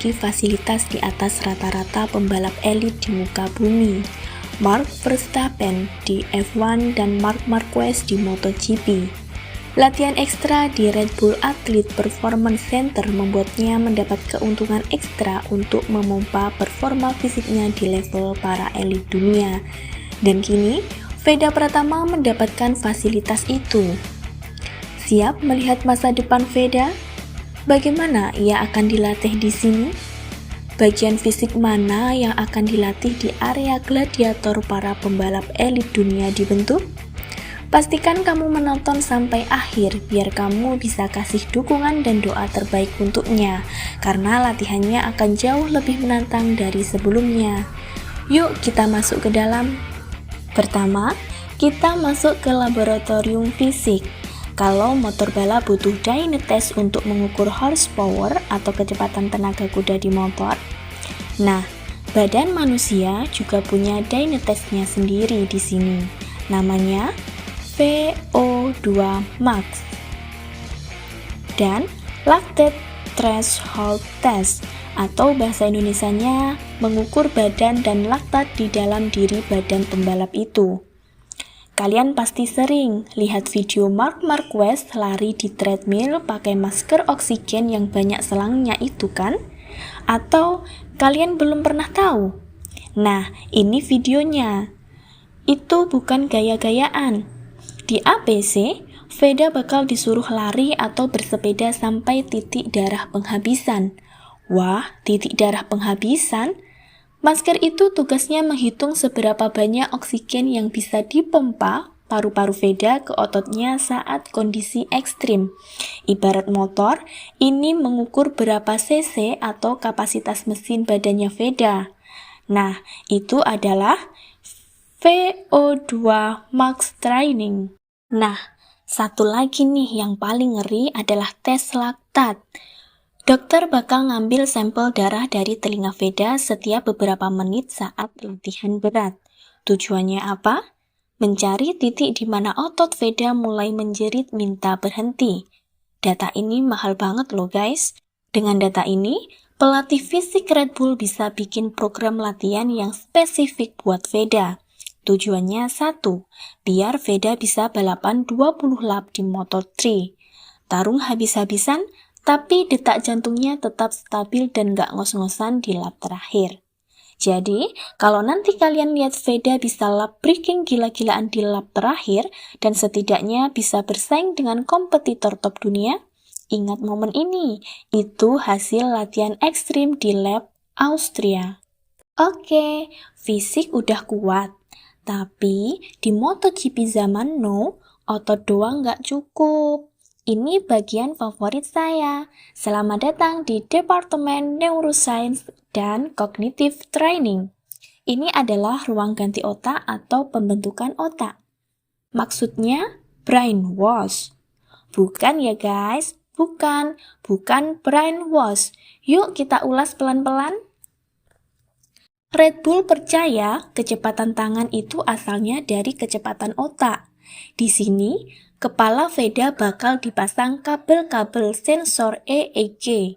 memiliki fasilitas di atas rata-rata pembalap elit di muka bumi, Max Verstappen di F1 dan Marc Marquez di MotoGP. Latihan ekstra di Red Bull Athlete Performance Center membuatnya mendapat keuntungan ekstra untuk memompa performa fisiknya di level para elit dunia. Dan kini, Veda Pratama mendapatkan fasilitas itu. Siap melihat masa depan Veda? Bagaimana ia akan dilatih di sini? Bagian fisik mana yang akan dilatih di area gladiator para pembalap elit dunia dibentuk? Pastikan kamu menonton sampai akhir biar kamu bisa kasih dukungan dan doa terbaik untuknya, karena latihannya akan jauh lebih menantang dari sebelumnya. Yuk kita masuk ke dalam. Pertama, kita masuk ke laboratorium fisik. Kalau motor balap butuh dyno test untuk mengukur horsepower atau kecepatan tenaga kuda di motor, nah, badan manusia juga punya dyno testnya sendiri di sini. Namanya VO2 max dan lactate threshold test, atau bahasa Indonesianya mengukur badan dan laktat di dalam diri badan pembalap itu. Kalian pasti sering lihat video Marc Marquez lari di treadmill pakai masker oksigen yang banyak selangnya itu kan? Atau kalian belum pernah tahu? Nah, ini videonya. Itu bukan gaya-gayaan. Di APC, Veda bakal disuruh lari atau bersepeda sampai titik darah penghabisan. Wah, titik darah penghabisan? Masker itu tugasnya menghitung seberapa banyak oksigen yang bisa dipompa paru-paru Veda ke ototnya saat kondisi ekstrim. Ibarat motor, ini mengukur berapa cc atau kapasitas mesin badannya Veda. Nah, itu adalah VO2 max training. Nah, satu lagi nih yang paling ngeri adalah tes laktat. Dokter bakal ngambil sampel darah dari telinga Veda setiap beberapa menit saat latihan berat. Tujuannya apa? Mencari titik di mana otot Veda mulai menjerit minta berhenti. Data ini mahal banget loh guys. Dengan data ini, pelatih fisik Red Bull bisa bikin program latihan yang spesifik buat Veda. Tujuannya satu, biar Veda bisa balapan 20 lap di Moto3. Tarung habis-habisan, tapi detak jantungnya tetap stabil dan gak ngos-ngosan di lap terakhir. Jadi, kalau nanti kalian lihat Veda bisa lap breaking gila-gilaan di lap terakhir dan setidaknya bisa bersaing dengan kompetitor top dunia, ingat momen ini, itu hasil latihan ekstrim di lab Austria. Oke, fisik udah kuat, tapi di MotoGP zaman now, otot doang gak cukup. Ini bagian favorit saya. Selamat datang di Departemen Neuroscience dan Cognitive Training. Ini adalah ruang ganti otak atau pembentukan otak. Maksudnya brainwash. Bukan ya guys, bukan brainwash. Yuk kita ulas pelan-pelan. Red Bull percaya kecepatan tangan itu asalnya dari kecepatan otak. Di sini, kepala Veda bakal dipasang kabel-kabel sensor EEG.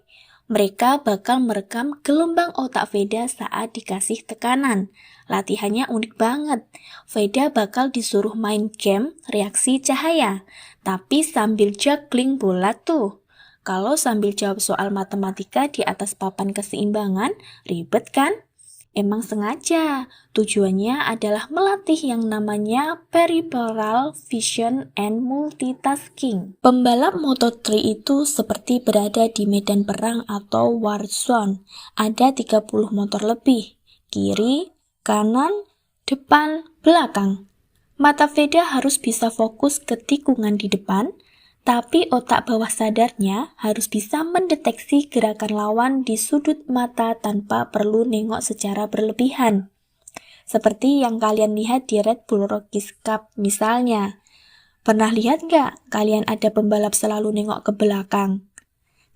Mereka bakal merekam gelombang otak Veda saat dikasih tekanan. Latihannya unik banget. Veda bakal disuruh main game reaksi cahaya, tapi sambil juggling bola tuh. Kalau sambil jawab soal matematika di atas papan keseimbangan, ribet kan? Emang sengaja, tujuannya adalah melatih yang namanya peripheral vision and multitasking. Pembalap Moto3 itu seperti berada di medan perang atau war zone. Ada 30 motor lebih, kiri, kanan, depan, belakang. Mata Veda harus bisa fokus ke tikungan di depan, tapi otak bawah sadarnya harus bisa mendeteksi gerakan lawan di sudut mata tanpa perlu nengok secara berlebihan. Seperti yang kalian lihat di Red Bull Rookies Cup misalnya. Pernah lihat nggak kalian ada pembalap selalu nengok ke belakang?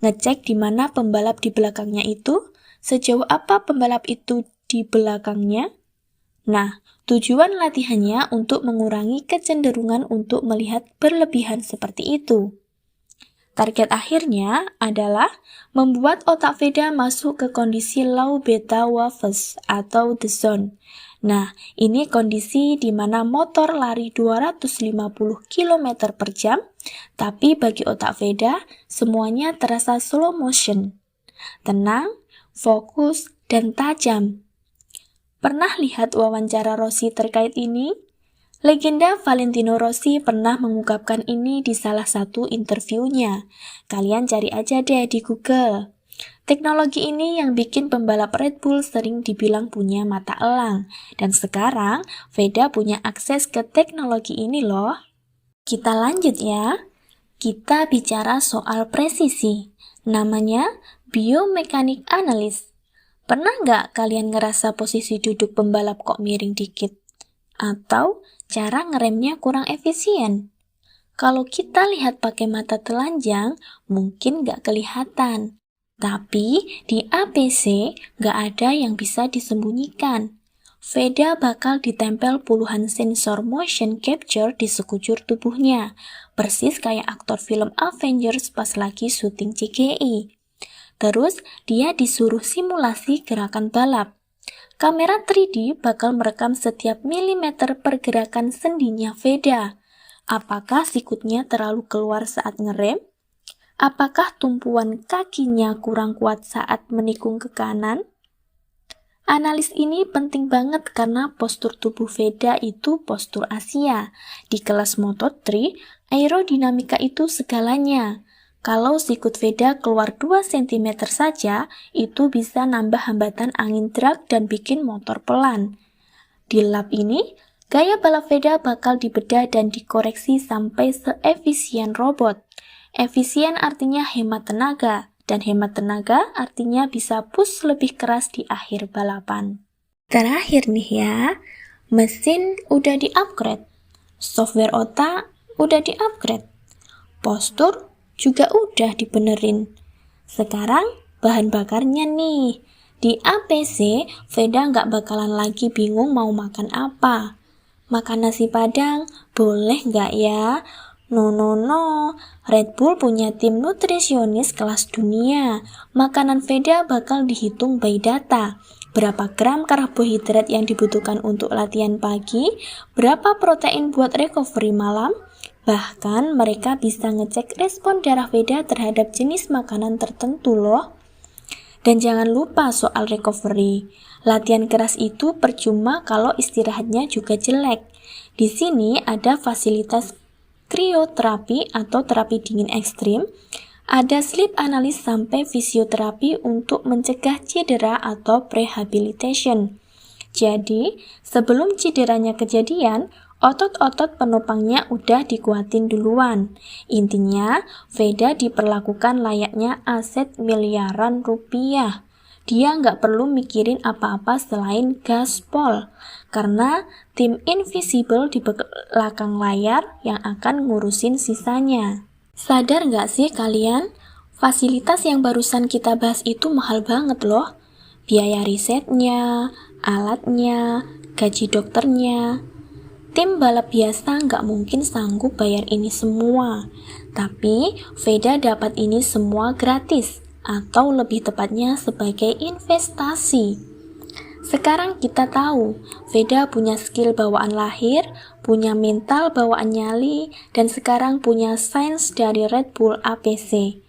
Ngecek di mana pembalap di belakangnya itu, sejauh apa pembalap itu di belakangnya? Nah, tujuan latihannya untuk mengurangi kecenderungan untuk melihat berlebihan seperti itu. Target akhirnya adalah membuat otak Veda masuk ke kondisi low beta waves atau the zone. Nah, ini kondisi di mana motor lari 250 km per jam, tapi bagi otak Veda, semuanya terasa slow motion. Tenang, fokus, dan tajam. Pernah lihat wawancara Rossi terkait ini? Legenda Valentino Rossi pernah mengungkapkan ini di salah satu interviewnya. Kalian cari aja deh di Google. Teknologi ini yang bikin pembalap Red Bull sering dibilang punya mata elang. Dan sekarang, Veda punya akses ke teknologi ini loh. Kita lanjut ya. Kita bicara soal presisi. Namanya biomekanik analis. Pernah nggak kalian ngerasa posisi duduk pembalap kok miring dikit? Atau cara ngeremnya kurang efisien? Kalau kita lihat pakai mata telanjang, mungkin nggak kelihatan. Tapi di APC nggak ada yang bisa disembunyikan. Veda bakal ditempel puluhan sensor motion capture di sekujur tubuhnya, persis kayak aktor film Avengers pas lagi syuting CGI. Terus dia disuruh simulasi gerakan balap. Kamera 3D bakal merekam setiap milimeter pergerakan sendinya Veda. Apakah sikutnya terlalu keluar saat ngerem? Apakah tumpuan kakinya kurang kuat saat menikung ke kanan? Analis ini penting banget karena postur tubuh Veda itu postur Asia. Di kelas Moto3, aerodinamika itu segalanya. Kalau sikut Veda keluar 2 cm saja, itu bisa nambah hambatan angin drag dan bikin motor pelan. Di lab ini, gaya balap Veda bakal dibedah dan dikoreksi sampai seefisien robot. Efisien artinya hemat tenaga, dan hemat tenaga artinya bisa push lebih keras di akhir balapan. Terakhir nih ya, mesin udah di-upgrade, software otak udah di-upgrade, postur juga udah dibenerin. Sekarang bahan bakarnya nih. Di APC, Veda nggak bakalan lagi bingung mau makan apa. Makan nasi padang, boleh nggak ya? No. Red Bull punya tim nutrisionis kelas dunia. Makanan Veda bakal dihitung by data. Berapa gram karbohidrat yang dibutuhkan untuk latihan pagi, berapa protein buat recovery malam. Bahkan mereka bisa ngecek respon darah Veda terhadap jenis makanan tertentu loh. Dan jangan lupa soal recovery. Latihan keras itu percuma kalau istirahatnya juga jelek. Di sini ada fasilitas krioterapi atau terapi dingin ekstrim, ada sleep analis sampai fisioterapi untuk mencegah cedera atau rehabilitation. Jadi, sebelum cederanya kejadian, otot-otot penopangnya udah dikuatin duluan. Intinya, Veda diperlakukan layaknya aset miliaran rupiah. Dia nggak perlu mikirin apa-apa selain gaspol, karena tim invisible di belakang layar yang akan ngurusin sisanya. Sadar nggak sih kalian? Fasilitas yang barusan kita bahas itu mahal banget loh. Biaya risetnya, alatnya, gaji dokternya. Tim balap biasa nggak mungkin sanggup bayar ini semua, tapi Veda dapat ini semua gratis, atau lebih tepatnya sebagai investasi. Sekarang kita tahu, Veda punya skill bawaan lahir, punya mental bawaan nyali, dan sekarang punya sains dari Red Bull APC.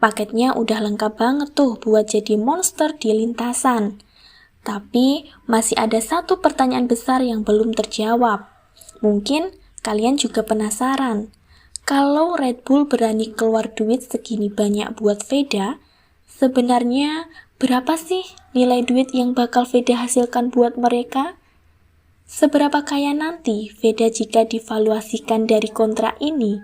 Paketnya udah lengkap banget tuh buat jadi monster di lintasan. Tapi masih ada satu pertanyaan besar yang belum terjawab. Mungkin kalian juga penasaran, kalau Red Bull berani keluar duit segini banyak buat Veda, sebenarnya berapa sih nilai duit yang bakal Veda hasilkan buat mereka? Seberapa kaya nanti Veda jika divaluasikan dari kontrak ini?